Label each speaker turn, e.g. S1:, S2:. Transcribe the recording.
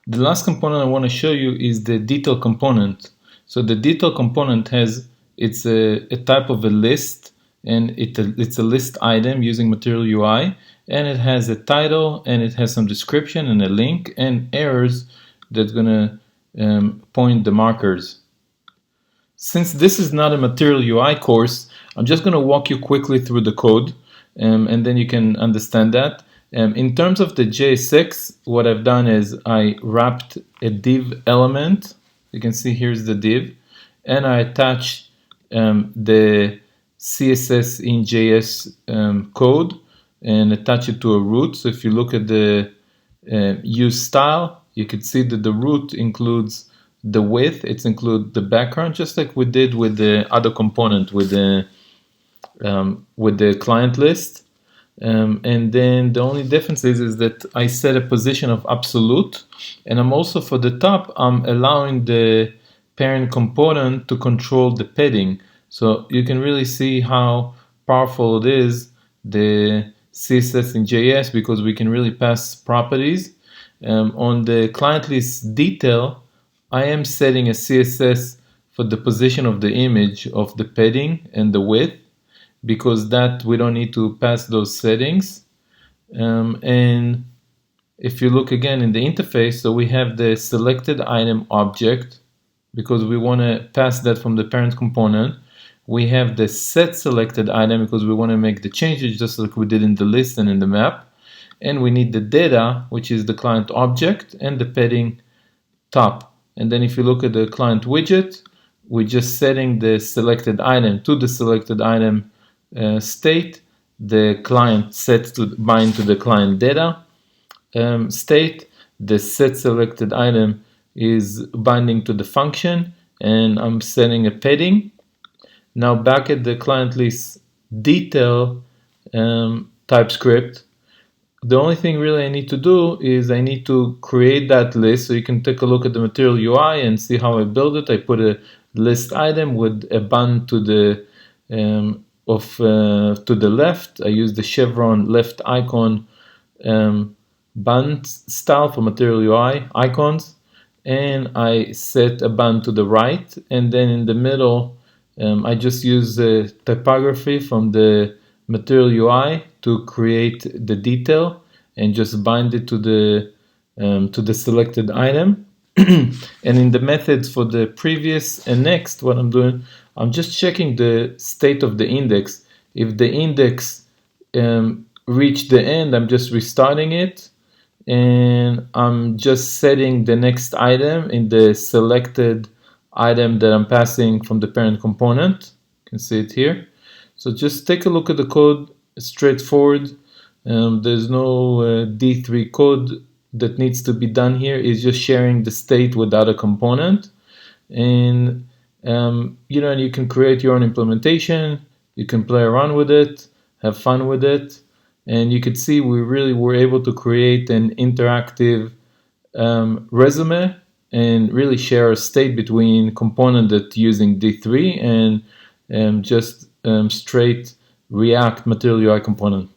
S1: The last component I want to show you is the detail component. So the detail component it's a type of a list, and it's a list item using Material UI, and it has a title, and it has some description and a link and errors that's gonna point the markers. Since this is not a Material UI course, I'm just gonna walk you quickly through the code, and then you can understand that. In terms of the JSX, what I've done is I wrapped a div element. You can see here's the div, and I attached the CSS in JS code and attach it to a root. So if you look at the use style, you can see that the root includes the width, it includes the background, just like we did with the other component with the client list. And then the only difference is that I set a position of absolute, and I'm also for the top, I'm allowing the parent component to control the padding. So you can really see how powerful it is, the CSS in JS, because we can really pass properties. On the client list detail, I am setting a CSS for the position of the image of the padding and the width, because that we don't need to pass those settings. And if you look again in the interface, so we have the selected item object, because we want to pass that from the parent component. We have the set selected item because we want to make the changes just like we did in the list and in the map. And we need the data, which is the client object, and the padding top. And then if you look at the client widget, we're just setting the selected item to the selected item state. The client sets to bind to the client data state. The set selected item is binding to the function, and I'm setting a padding. Now back at the client list detail TypeScript, the only thing really I need to do is I need to create that list. So you can take a look at the Material UI and see how I build it. I put a list item with a button to the to the left. I use the chevron left icon button style for Material UI icons, and I set a button to the right, and then in the middle I just use the typography from the Material UI to create the detail and just bind it to the selected item. And in the methods for the previous and next, what I'm doing, I'm just checking the state of the index. If the index reached the end, I'm just restarting it, and I'm just setting the next item in the selected item that I'm passing from the parent component. You can see it here. So just take a look at the code. It's straightforward. There's no D3 code that needs to be done here. It's just sharing the state with the other component, and you can create your own implementation. You can play around with it, have fun with it, and you could see we really were able to create an interactive resume and really share a state between component that using D3 and just straight React Material UI component.